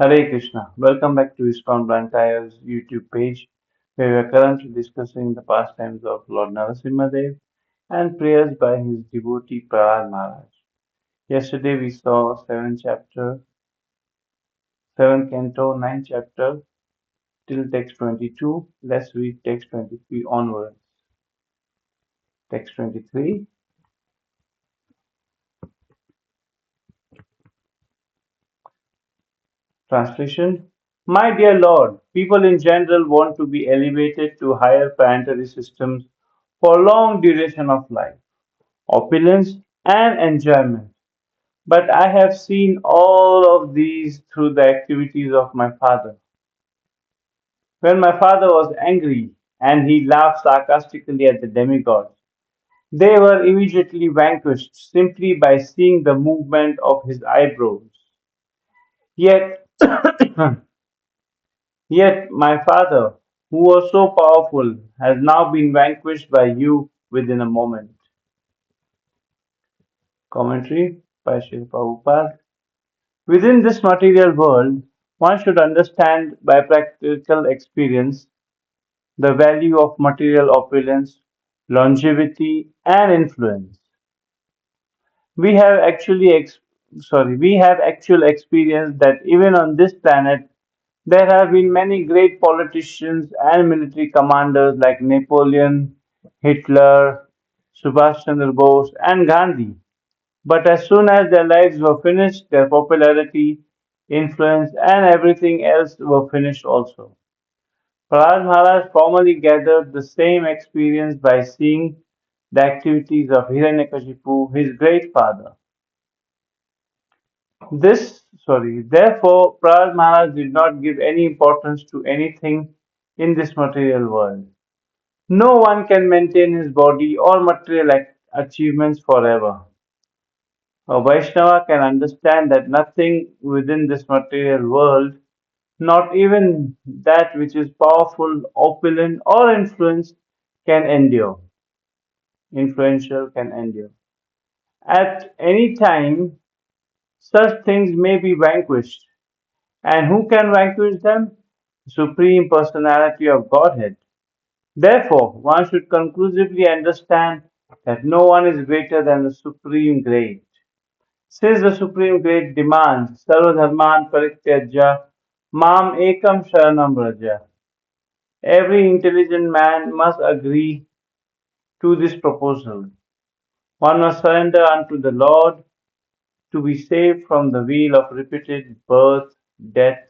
Hare Krishna. Welcome back to ISKCON Blantyre's YouTube page, where we are currently discussing the pastimes of Lord Narasimha Dev and prayers by his devotee Prahlada Maharaj. Yesterday we saw 7th canto, 9th chapter till text 22. Let's read text 23 onwards. Text 23. Translation. My dear Lord, people in general want to be elevated to higher planetary systems for long duration of life, opulence, and enjoyment. But I have seen all of these through the activities of my father. When my father was angry and he laughed sarcastically at the demigods, they were immediately vanquished simply by seeing the movement of his eyebrows. Yet, yet my father, who was so powerful, has now been vanquished by you within a moment. Commentary by Sri Prabhupada. Within this material world, one should understand by practical experience the value of material opulence, longevity, and influence. We have we have actual experience that even on this planet, there have been many great politicians and military commanders like Napoleon, Hitler, Subhash Chandra Bose, and Gandhi. But as soon as their lives were finished, their popularity, influence, and everything else were finished also. Prahlad Maharaj formally gathered the same experience by seeing the activities of Hiranyakashipu, his great father. Therefore, Prahlad Maharaj did not give any importance to anything in this material world. No one can maintain his body or material achievements forever. A Vaishnava can understand that nothing within this material world, not even that which is powerful, opulent, or influential can endure. At any time, such things may be vanquished. And who can vanquish them? The Supreme Personality of Godhead. Therefore, one should conclusively understand that no one is greater than the Supreme Great. Since the Supreme Great demands Sarvadharman Parityajya Mam Ekam Sharanam Raja, every intelligent man must agree to this proposal. One must surrender unto the Lord to be saved from the wheel of repeated birth, death,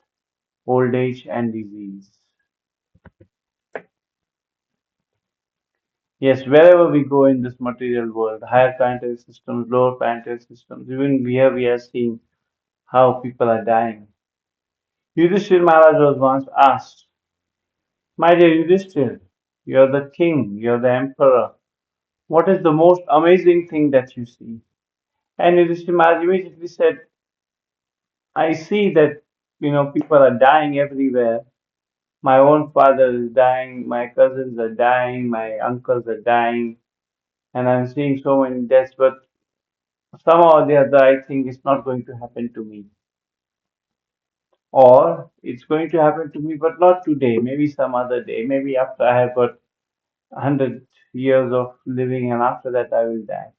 old age, and disease. Yes, wherever we go in this material world, higher planetary systems, lower planetary systems, even here we are seeing how people are dying. Yudhishthir Maharaj was once asked, my dear Yudhishthir, you're the king, you're the emperor. What is the most amazing thing that you see? And Yudhishthir Maharaj immediately said, I see that people are dying everywhere. My own father is dying, my cousins are dying, my uncles are dying, and I'm seeing so many deaths, but somehow or the other, I think it's not going to happen to me. Or it's going to happen to me, but not today, maybe some other day, maybe after I have got 100 years of living, and after that I will die.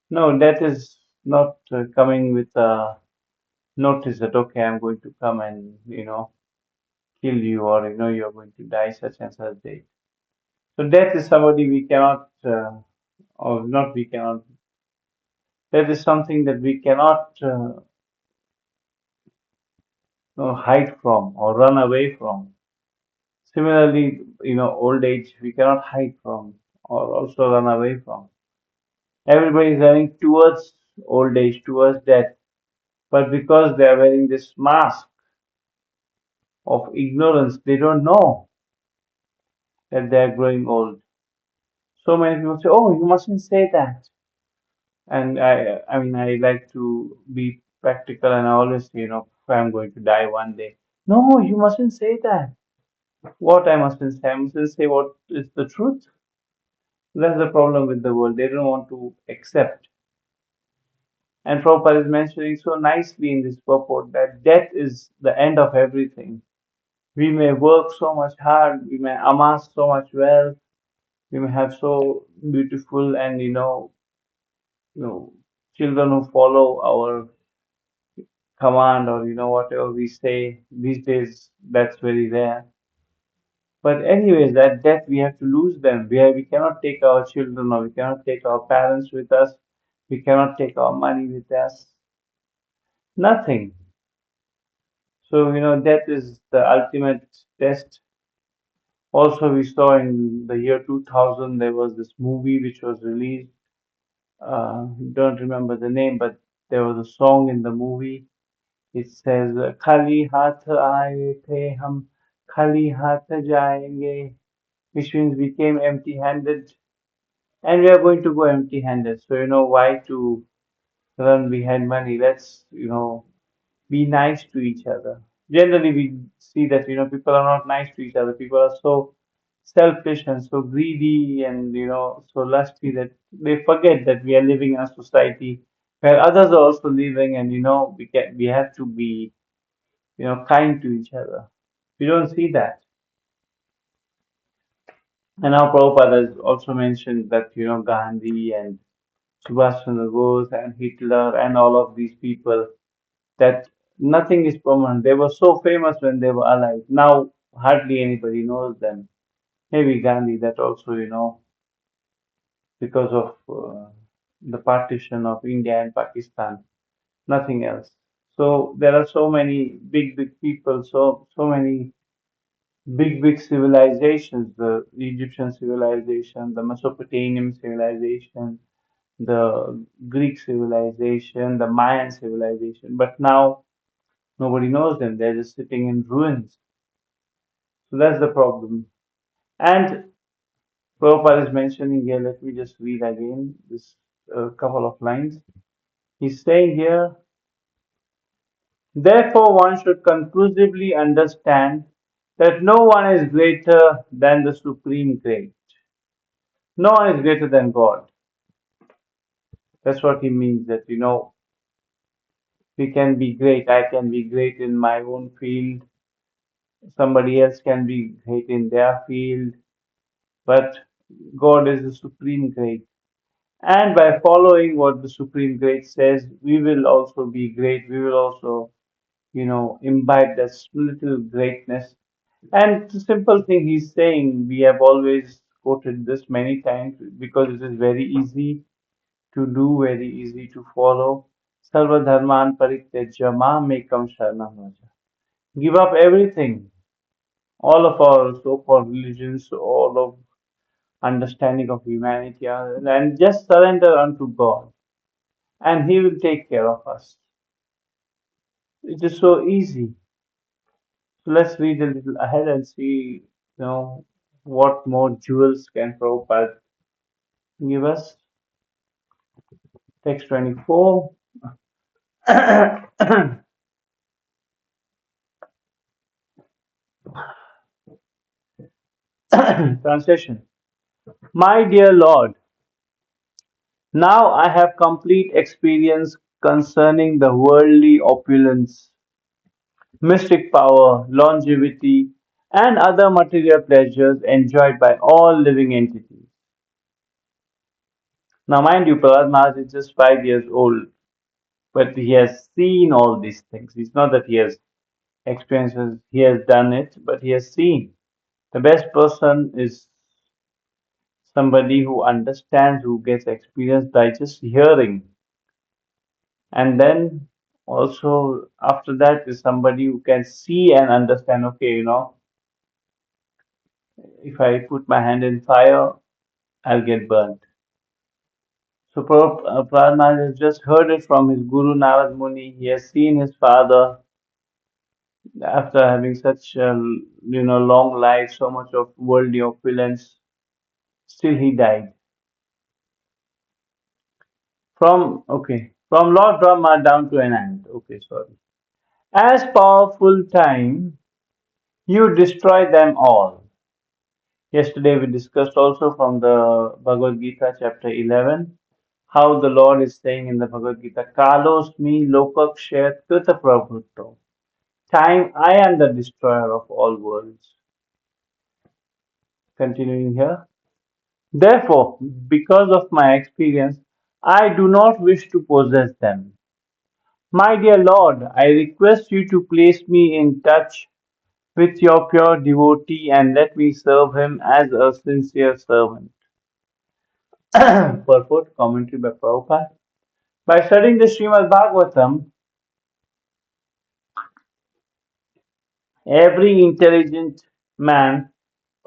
No, that is not coming with a notice that, okay, I'm going to come and, kill you, or, you're going to die such and such day. So death is somebody we cannot, or not we cannot, that is something that we cannot hide from or run away from. Similarly, old age we cannot hide from or also run away from. Everybody is running towards old age, towards death, but because they are wearing this mask of ignorance, they don't know that they are growing old. So many people say, "Oh, you mustn't say that," and I mean, I like to be practical, and I always say, if I'm going to die one day, no, you mustn't say that. What I mustn't say, I mustn't say what is the truth. That's the problem with the world. They don't want to accept. And Prabhupada is mentioning so nicely in this purport that death is the end of everything. We may work so much hard, we may amass so much wealth, we may have so beautiful and you know, children who follow our command or whatever we say. These days, that's very rare. But anyways, at death we have to lose them. We cannot take our children or we cannot take our parents with us. We cannot take our money with us. Nothing. So, death is the ultimate test. Also, we saw in the year 2000 there was this movie which was released. Don't remember the name, but there was a song in the movie. It says, "Khali haath aaye the hum, khali haath jayenge," which means we came empty-handed, and we are going to go empty-handed. So why to run behind money? Let's be nice to each other. Generally, we see that people are not nice to each other. People are so selfish and so greedy and so lusty that they forget that we are living in a society where others are also living, and we have to be kind to each other. We don't see that. And now Prabhupada has also mentioned that Gandhi and Subhash Chandra Bose and Hitler and all of these people, that nothing is permanent. They were so famous when they were alive. Now hardly anybody knows them. Maybe Gandhi, that also, because of the partition of India and Pakistan, nothing else. So there are so many big people, so many big civilizations, the Egyptian civilization, the Mesopotamian civilization, the Greek civilization, the Mayan civilization. But now nobody knows them. They're just sitting in ruins. So that's the problem. And Prabhupada is mentioning here, let me just read again this couple of lines. He's saying here, therefore, one should conclusively understand that no one is greater than the Supreme Great. No one is greater than God. That's what he means, that, we can be great. I can be great in my own field. Somebody else can be great in their field. But God is the Supreme Great. And by following what the Supreme Great says, we will also be great. We will also, imbibe that little greatness. And the simple thing he's saying, we have always quoted this many times because it is very easy to do, very easy to follow. Sarva dharman parityajya mam ekam sharanam vraja. Give up everything, all of our so-called religions, all of understanding of humanity, and just surrender unto God, and He will take care of us. It is so easy. So let's read a little ahead and see, what more jewels can Prabhupada give us. Text 24. Translation. My dear Lord, now I have complete experience concerning the worldly opulence, mystic power, longevity, and other material pleasures enjoyed by all living entities. Now, mind you, Prahlad Maharaj is just 5 years old, but he has seen all these things. It's not that he has experiences, he has done it, but he has seen. The best person is somebody who understands, who gets experience by just hearing. And then also after that is somebody who can see and understand, okay, if I put my hand in fire, I'll get burnt. So Prahlad Maharaj has just heard it from his Guru Narad Muni. He has seen his father after having such a long life, so much of worldly opulence. Still he died. From Lord Brahma down to an ant. Okay, sorry. As powerful time, you destroy them all. Yesterday we discussed also from the Bhagavad Gita chapter 11 how the Lord is saying in the Bhagavad Gita, Kalos me lokakshet krita prabhutto. Time, I am the destroyer of all worlds. Continuing here. Therefore, because of my experience, I do not wish to possess them. My dear Lord, I request you to place me in touch with your pure devotee and let me serve him as a sincere servant. Purport commentary by Prabhupada. By studying the Srimad Bhagavatam, every intelligent man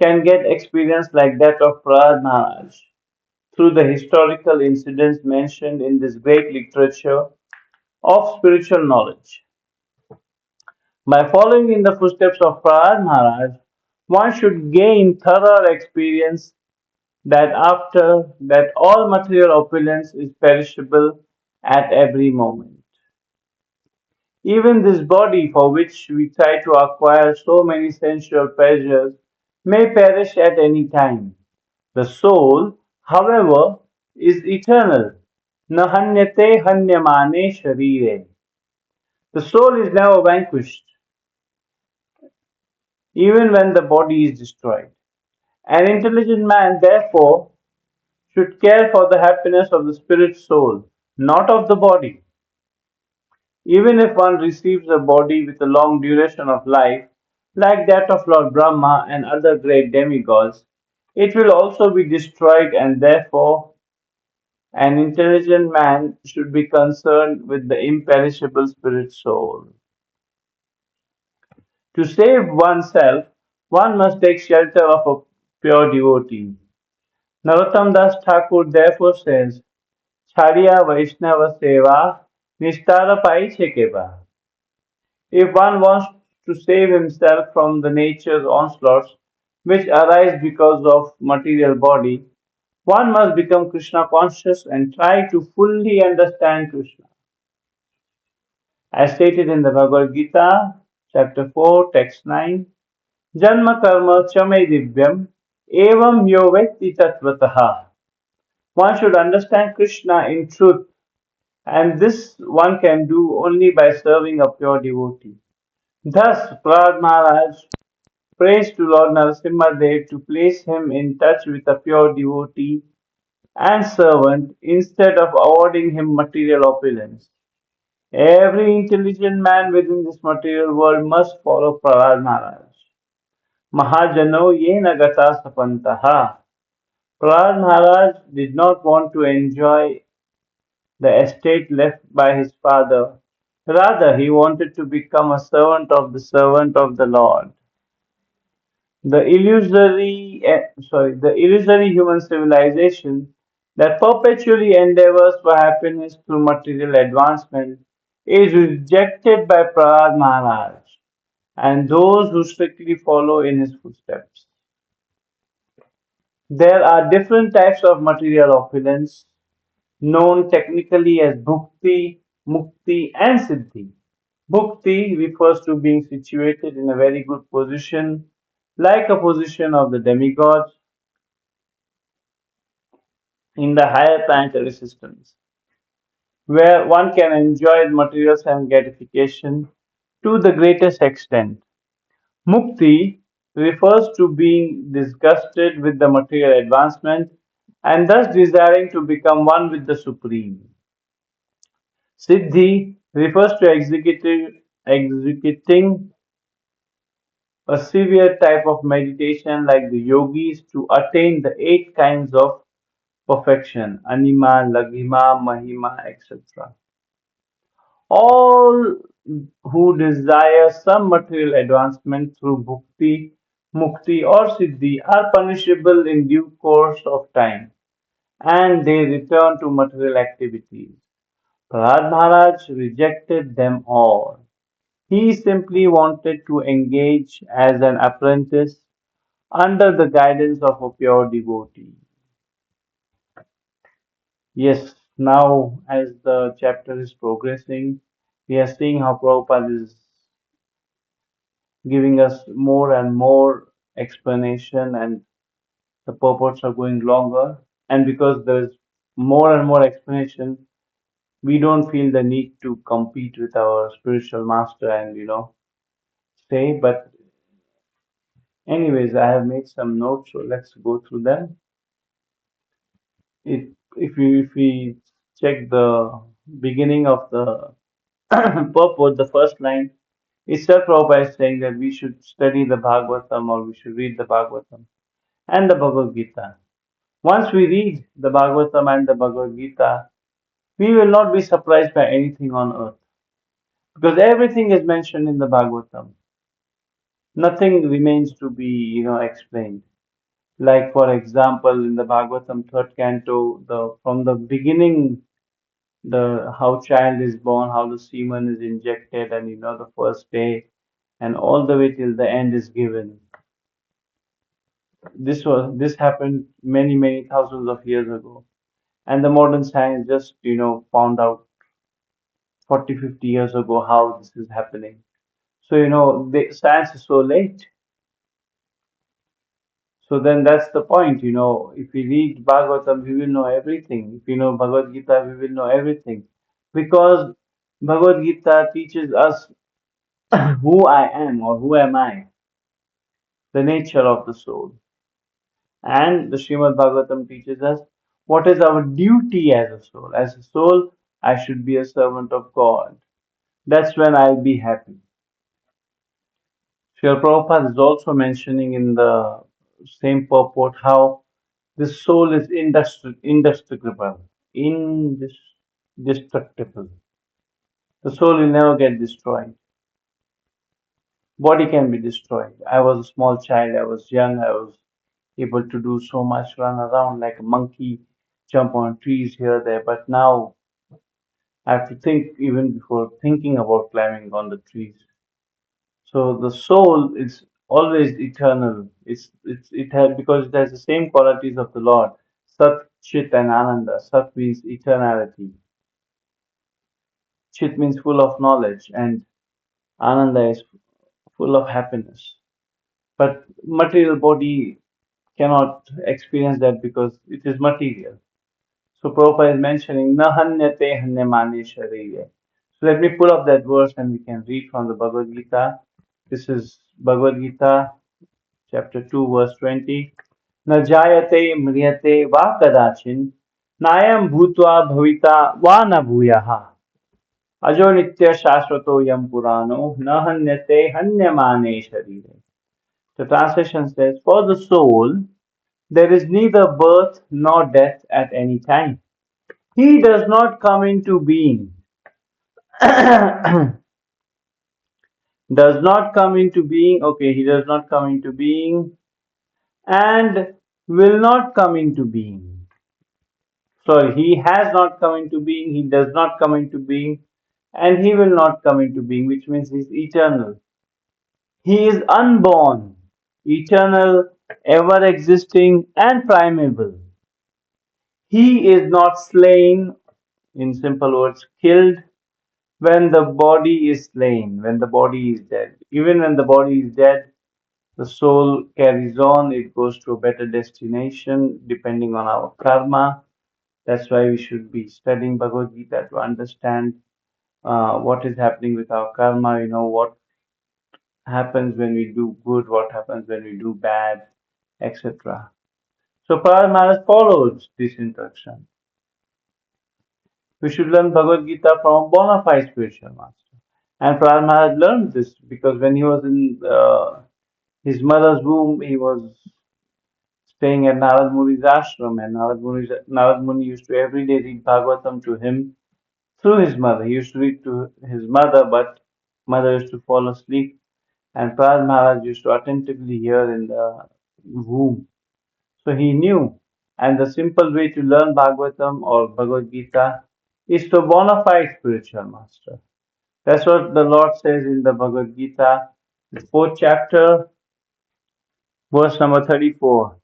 can get experience like that of Prahlad Maharaj through the historical incidents mentioned in this great literature of spiritual knowledge. By following in the footsteps of Prahlad Maharaj, one should gain thorough experience that after that all material opulence is perishable at every moment. Even this body for which we try to acquire so many sensual pleasures may perish at any time. The soul, however, is eternal. Nahanyate hanyamane sharire. The soul is never vanquished, even when the body is destroyed. An intelligent man, therefore, should care for the happiness of the spirit soul, not of the body. Even if one receives a body with a long duration of life, like that of Lord Brahma and other great demigods, it will also be destroyed, and therefore an intelligent man should be concerned with the imperishable spirit soul. To save oneself, one must take shelter of a pure devotee. Narottam Das Thakur therefore says, Chariya Vaishnava Seva Nistara Pai Chekeva. If one wants to save himself from the nature's onslaughts which arise because of material body, one must become Krishna conscious and try to fully understand Krishna. As stated in the Bhagavad Gita, chapter 4, text 9, Janma karma chame divyam evam yo vetti tattvataha. One should understand Krishna in truth, and this one can do only by serving a pure devotee. Thus, Prahlad Maharaj prays to Lord Narasimha Dev to place him in touch with a pure devotee and servant instead of awarding him material opulence. Every intelligent man within this material world must follow Prahlad Maharaj. Mahajano yena gata sapantaha. Prahlad Maharaj did not want to enjoy the estate left by his father. Rather, he wanted to become a servant of the Lord. The illusory human civilization that perpetually endeavors for happiness through material advancement is rejected by Prahlad Maharaj and those who strictly follow in his footsteps. There are different types of material opulence known technically as bhukti, mukti, and siddhi. Bhukti refers to being situated in a very good position, like a position of the demigods in the higher planetary systems, where one can enjoy material and gratification to the greatest extent. Mukti refers to being disgusted with the material advancement and thus desiring to become one with the Supreme. Siddhi refers to executing a severe type of meditation like the yogis to attain the eight kinds of perfection, anima, laghima, mahima, etc. All who desire some material advancement through bhukti, mukti, or siddhi are punishable in due course of time and they return to material activities. Prahlad Maharaj rejected them all. He simply wanted to engage as an apprentice under the guidance of a pure devotee. Yes, now as the chapter is progressing, we are seeing how Prabhupada is giving us more and more explanation, and the purports are going longer. And because there is more and more explanation, we don't feel the need to compete with our spiritual master and say. But anyways, I have made some notes, so let's go through them. If if we check the beginning of the purport, the first line, itself Prabhupada is saying that we should study the Bhagavatam or we should read the Bhagavatam and the Bhagavad Gita. Once we read the Bhagavatam and the Bhagavad Gita, we will not be surprised by anything on earth because everything is mentioned in the Bhagavatam. Nothing remains to be, explained. Like for example, in the Bhagavatam third canto, the from the beginning, the how child is born, how the semen is injected, and the first day, and all the way till the end is given. This happened many thousands of years ago, and the modern science just found out 40, 50 years ago how this is happening. So the science is so late. So then that's the point. If we read Bhagavatam, we will know everything. If we know Bhagavad Gita, we will know everything, because Bhagavad Gita teaches us who I am or who am I, the nature of the soul. And the Srimad Bhagavatam teaches us what is our duty as a soul. As a soul, I should be a servant of God. That's when I'll be happy. Srila Prabhupada is also mentioning in the same purport how the soul is indestructible. Indestructible. The soul will never get destroyed. Body can be destroyed. I was a small child, I was young, I was able to do so much, run around like a monkey, jump on trees here, there. But now I have to think even before thinking about climbing on the trees. So the soul is always eternal. It has because it has the same qualities of the Lord. Sat, Chit, and Ananda. Sat means eternality. Chit means full of knowledge, and Ananda is full of happiness. But material body cannot experience that because it is material. So Prabhupada is mentioning na hanyate hanyamani sharire. So let me pull up that verse and we can read from the Bhagavad Gita. This is Bhagavad Gita, chapter 2, verse 20. Na jayate mriyate va kadachin nayam bhutva bhavita va na bhuyaha. Ajo nitya shashvato yam purano na hanyate hanyamane sharire. The translation says, for the soul, there is neither birth nor death at any time. He does not come into being. Does not come into being. Okay, he does not come into being and will not come into being. Sorry, he has not come into being, he does not come into being, and he will not come into being, which means he is eternal. He is unborn, eternal, ever existing, and primeval. He is not slain, in simple words, killed when the body is slain, when the body is dead. Even when the body is dead, the soul carries on, it goes to a better destination depending on our karma. That's why we should be studying Bhagavad Gita to understand what is happening with our karma, what happens when we do good, what happens when we do bad, etc. So Prahlad Maharaj followed this instruction. We should learn Bhagavad Gita from a bona fide spiritual master. And Prahlad Maharaj learned this because when he was in his mother's womb, he was staying at Narad Muni's ashram, and Narad Muni used to every day read Bhagavatam to him through his mother. He used to read to his mother, but mother used to fall asleep, and Prahlad Maharaj used to attentively hear in the womb. So he knew. And the simple way to learn Bhagavatam or Bhagavad Gita is to a bona fide spiritual master. That's what the Lord says in the Bhagavad Gita, the fourth chapter, verse number 34.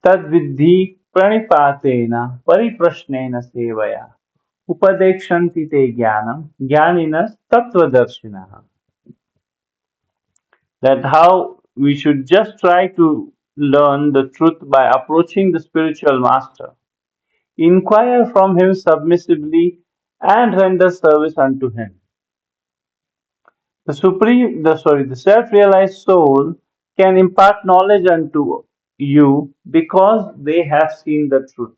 Tad vidhi pranipatena pariprashnena sevaya upadekshanti te jnanam jnaninas tattvadarshinaha. That how we should just try to learn the truth by approaching the spiritual master. inquire from him submissively, and render service unto him. The self-realized soul can impart knowledge unto you because they have seen the truth.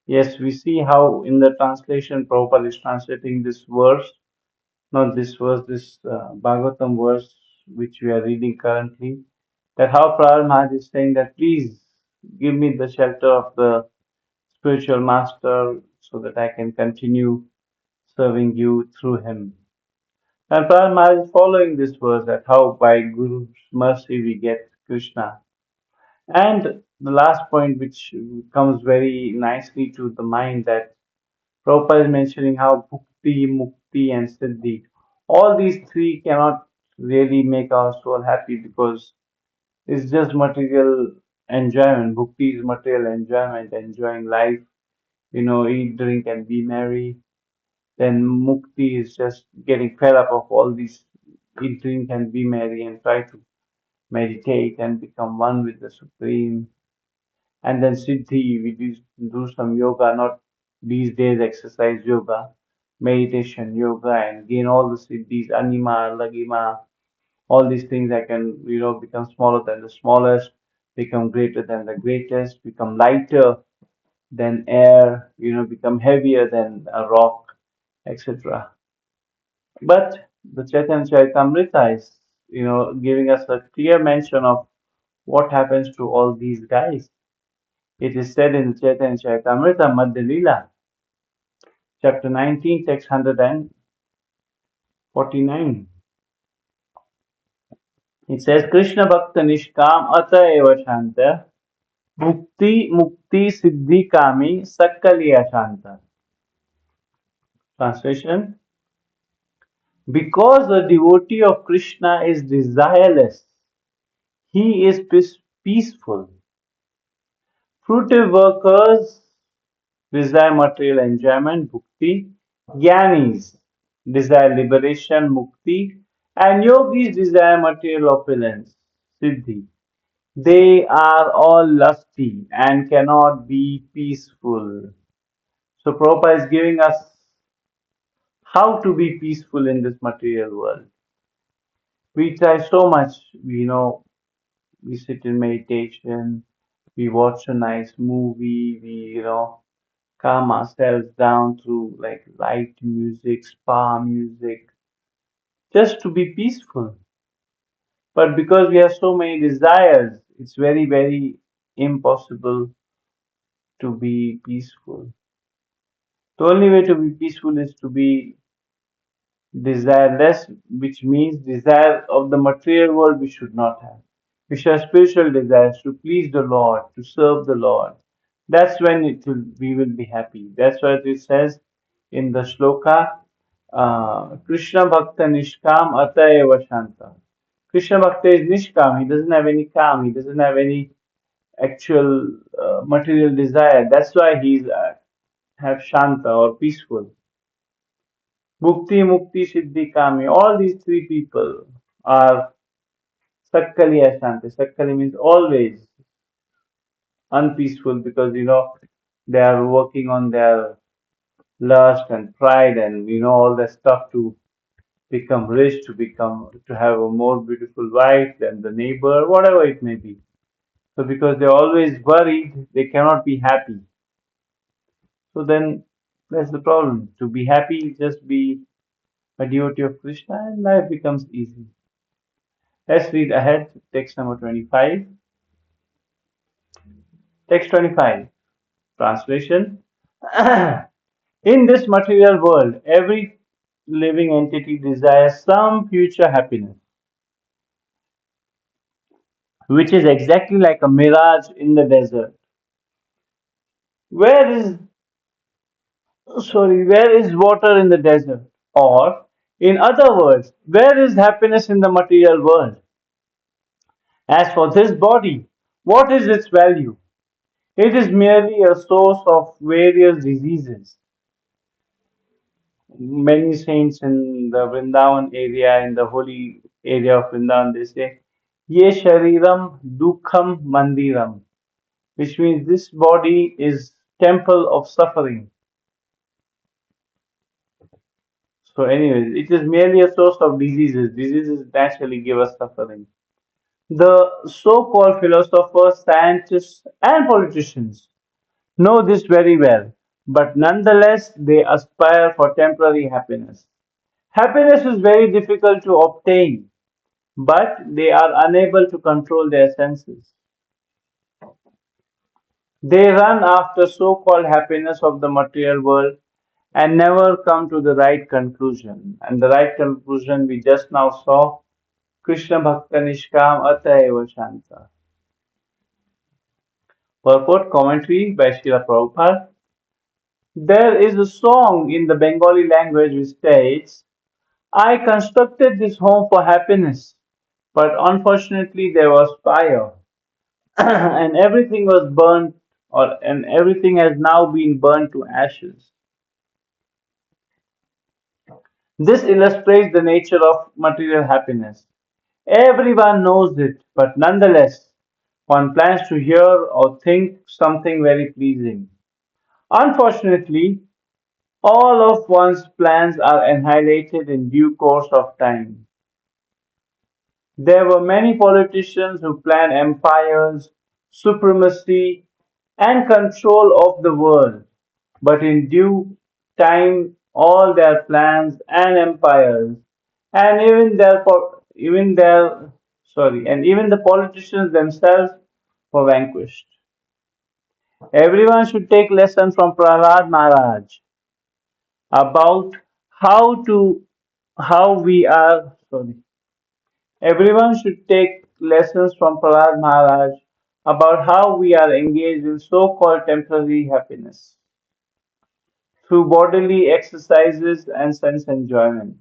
Yes, we see how in the translation Prabhupada is translating this verse, not this verse, this Bhagavatam verse which we are reading currently, that how Prahlada Maharaj is saying that please give me the shelter of the spiritual master so that I can continue serving you through him. And Prahlada Maharaj is following this verse that how by Guru's mercy we get Krishna. And the last point which comes very nicely to the mind that Prabhupada is mentioning how bhukti, mukti and siddhi, all these three cannot really make our soul happy because it's just material enjoyment. Bhukti is material enjoyment, enjoying life, eat, drink and be merry. Then mukti is just getting fed up of all these eat, drink and be merry and try to meditate and become one with the Supreme. And then Siddhi, we do some yoga, not these days exercise yoga, meditation yoga, and gain all the Siddhis, Anima, Lagima, all these things. I can, become smaller than the smallest, become greater than the greatest, become lighter than air, become heavier than a rock, etc. But the Chaitanya Charitamrita is, giving us a clear mention of what happens to all these guys. It is said in the Chaitanya Charitamrita, Madhya Lila, chapter 19, text 149. It says, Krishna Bhakta Nishkam Ata Eva Shanta Bhukti Mukti Siddhi Kami Sakkaliya Shanta. Translation: because a devotee of Krishna is desireless, he is peaceful. Fruitive workers desire material enjoyment, bhukti. Jnanis desire liberation, mukti. And yogis desire material opulence, siddhi. They are all lusty and cannot be peaceful. So Prabhupada is giving us how to be peaceful in this material world. We try so much, we sit in meditation, we watch a nice movie, we, calm ourselves down through like light music, spa music, just to be peaceful. But because we have so many desires, it's very, very impossible to be peaceful. The only way to be peaceful is to be desireless, which means desire of the material world we should not have. We should have spiritual desires to please the Lord, to serve the Lord. That's when we will be happy. That's what it says in the shloka, Krishna Bhakta Nishkam Ata Eva Shanta. Krishna Bhakta is Nishkam. He doesn't have any kam. He doesn't have any actual material desire. That's why he's have Shanta or peaceful. Bhukti, Mukti, Siddhi, Kami, all these three people are Sakkali Ashanti. Sakkali means always unpeaceful because, they are working on their lust and pride and, all that stuff to become rich, to have a more beautiful wife than the neighbor, whatever it may be. So because they're always worried, they cannot be happy. So then that's the problem. To be happy, just be a devotee of Krishna and life becomes easy. Let's read ahead, text number 25. Text 25, translation. In this material world, every living entity desires some future happiness, which is exactly like a mirage in the desert. Where is, where is water in the desert? Or, in other words, where is happiness in the material world? As for this body, what is its value? It is merely a source of various diseases. Many saints in the Vrindavan area, in the holy area of Vrindavan, they say, Ye Shariram Dukham Mandiram. which means this body is temple of suffering. So, anyways, it is merely a source of diseases. Diseases naturally give us suffering. The so-called philosophers, scientists, and politicians know this very well, but nonetheless they aspire for temporary happiness. Happiness is very difficult to obtain, but they are unable to control their senses. They run after so-called happiness of the material world and never come to the right conclusion. And the right conclusion we just now saw, Krishna Bhakta Nishkam Atayeva Shanta. Purport commentary by Srila Prabhupada. There is a song in the Bengali language which states, I constructed this home for happiness, but unfortunately there was fire and everything was burnt and everything has now been burnt to ashes. This illustrates the nature of material happiness. Everyone knows it, but nonetheless, one plans to hear or think something very pleasing. Unfortunately, all of one's plans are annihilated in due course of time. There were many politicians who planned empires, supremacy, and control of the world, but in due time, all their plans and empires, and even the politicians themselves were vanquished. Everyone should take lesson from Prahlad Maharaj about how to how we are sorry everyone should take lessons from Prahlad Maharaj about how we are engaged in so-called temporary happiness through bodily exercises and sense enjoyment.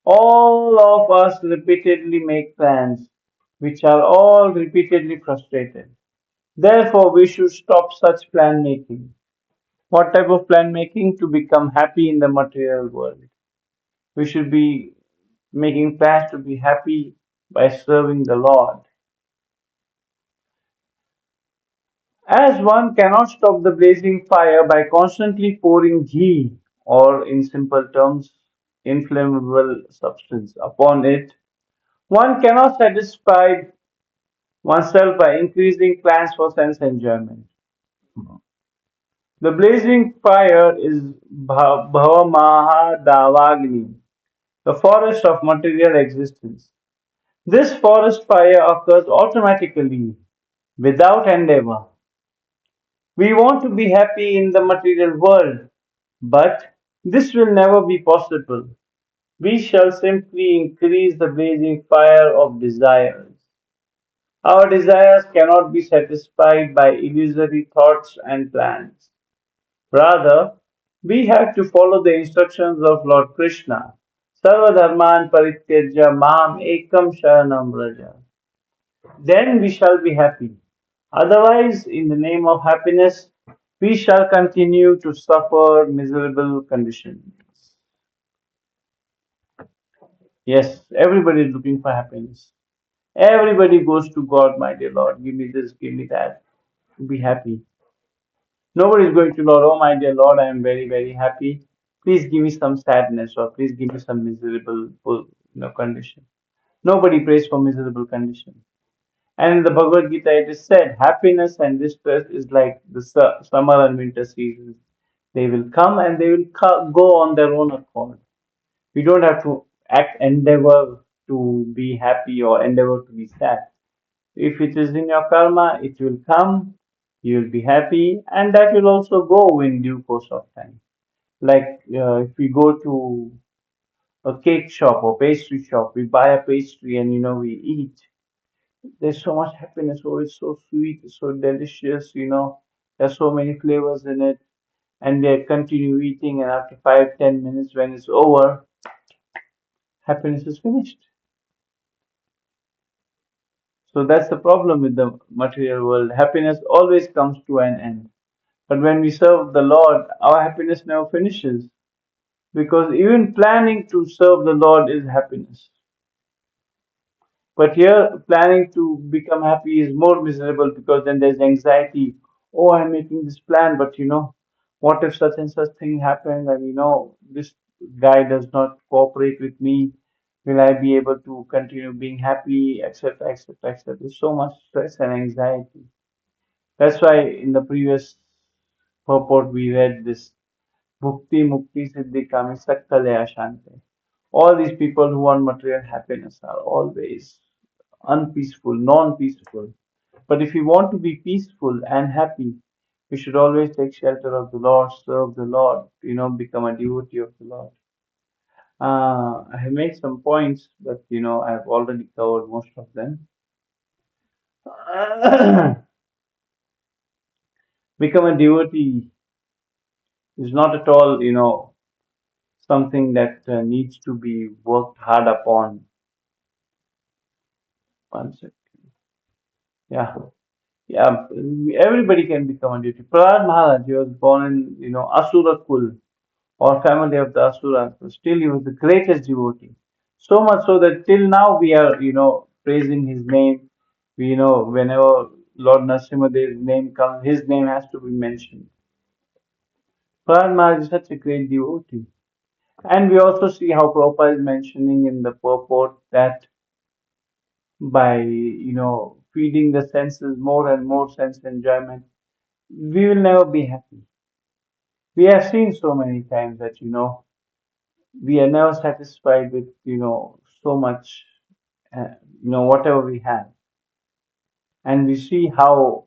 All of us repeatedly make plans which are all repeatedly frustrated. Therefore, we should stop such plan making. What type of plan making? To become happy in the material world. We should be making plans to be happy by serving the Lord. As one cannot stop the blazing fire by constantly pouring ghee, or in simple terms, inflammable substance upon it, one cannot satisfy oneself by increasing plans for sense enjoyment. The blazing fire is Bhavamahadavagni, the forest of material existence. This forest fire occurs automatically, without endeavor. We want to be happy in the material world, but this will never be possible. We shall simply increase the blazing fire of desires. Our desires cannot be satisfied by illusory thoughts and plans. Rather, we have to follow the instructions of Lord Krishna. Sarva dharman parityajya mam ekam sharanam vraja. Then we shall be happy. Otherwise, in the name of happiness, we shall continue to suffer miserable conditions. Yes, everybody is looking for happiness. Everybody goes to God, my dear Lord, give me this, give me that. Be happy. Nobody is going to Lord, oh my dear Lord, I am very, very happy. Please give me some sadness or please give me some miserable condition. Nobody prays for miserable condition. And in the Bhagavad Gita, it is said, happiness and distress is like the summer and winter seasons. They will come and they will go on their own accord. We don't have to endeavor to be happy or endeavor to be sad. If it is in your karma, it will come, you will be happy, and that will also go in due course of time. Like if we go to a cake shop or pastry shop, we buy a pastry and we eat. There's so much happiness. Oh, it's so sweet, it's so delicious, there's so many flavors in it. And they continue eating, and after 5, 10 minutes, when it's over, happiness is finished. So that's the problem with the material world. Happiness always comes to an end. But when we serve the Lord, our happiness never finishes. Because even planning to serve the Lord is happiness. But here, planning to become happy is more miserable because then there's anxiety. Oh, I'm making this plan, but what if such and such thing happens and this guy does not cooperate with me? Will I be able to continue being happy, etc., etc., etc.? There's so much stress and anxiety. That's why in the previous purport we read this Bhukti, Mukti, Siddhi, Kami, Sakkalaya, Shante. All these people who want material happiness are always unpeaceful, non-peaceful. But if we want to be peaceful and happy, we should always take shelter of the Lord, serve the Lord, become a devotee of the Lord. I have made some points, but I've already covered most of them. Become a devotee is not at all, something that needs to be worked hard upon. One second. Yeah. Yeah, everybody can become a devotee. Prahlad Maharaj, he was born in, Asura Kul or family of the Asuras, but still he was the greatest devotee. So much so that till now we are, praising his name. We, whenever Lord Narasimha Dev's name comes, his name has to be mentioned. Prahlad Maharaj is such a great devotee. And we also see how Prabhupada is mentioning in the purport that by, feeding the senses more and more sense enjoyment, we will never be happy. We have seen so many times that we are never satisfied with so much whatever we have, and we see how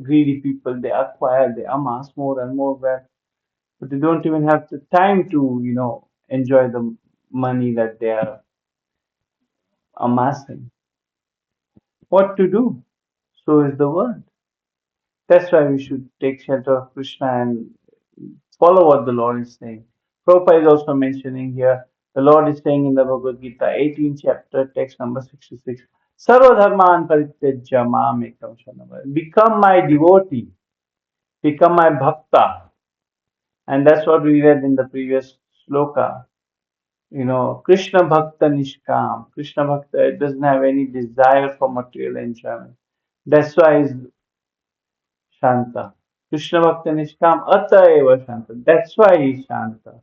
greedy people, they acquire, they amass more and more wealth, but they don't even have the time to enjoy the money that they are amassing. What to do? So is the world. That's why we should take shelter of Krishna and follow what the Lord is saying. Prabhupada is also mentioning here, the Lord is saying in the Bhagavad Gita, 18th chapter, text number 66, Sarva dharman parityajya mam ekam shanam. Become my devotee, become my bhakta. And that's what we read in the previous sloka. Krishna Bhakta Nishkam. Krishna Bhakta, it doesn't have any desire for material enjoyment. That's why it's Shanta. Krishna Bhakta Nishkam Ata Eva Shanta. That's why he's Shanta.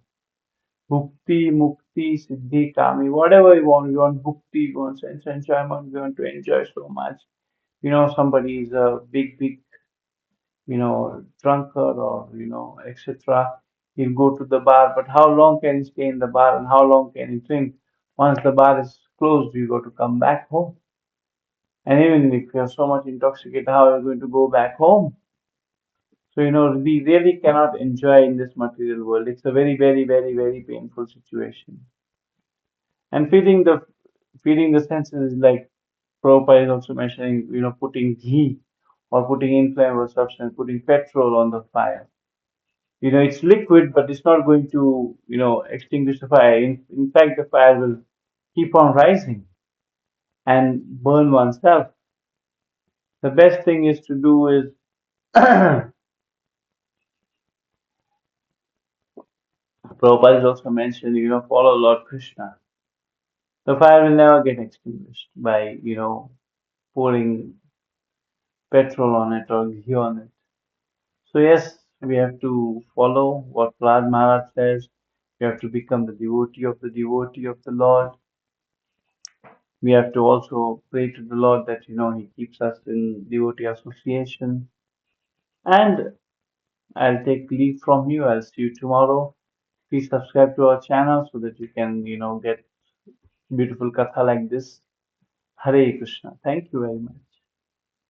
Bhukti, Mukti, Siddhi, Kami, whatever you want bhukti, you want sense enjoyment, you want to enjoy so much. Somebody is a big, drunkard or, etc. He'll go to the bar, but how long can he stay in the bar and how long can he drink? Once the bar is closed, you got to come back home. And even if you're so much intoxicated, how are you going to go back home? So, we really cannot enjoy in this material world. It's a very, very, very, very painful situation. And feeding the senses is like Prabhupada is also mentioning, putting ghee or putting inflammable substance, putting petrol on the fire. It's liquid, but it's not going to, extinguish the fire. In fact, the fire will keep on rising and burn oneself. The best thing is to do is Prabhupada is also mentioned, follow Lord Krishna. The fire will never get extinguished by, pouring petrol on it or ghee on it. So yes, we have to follow what Prahlad Maharaj says. We have to become the devotee of the Lord. We have to also pray to the Lord that He keeps us in devotee association. And I'll take leave from you. I'll see you tomorrow. Please subscribe to our channel so that you can get beautiful katha like this. Hare Krishna. Thank you very much.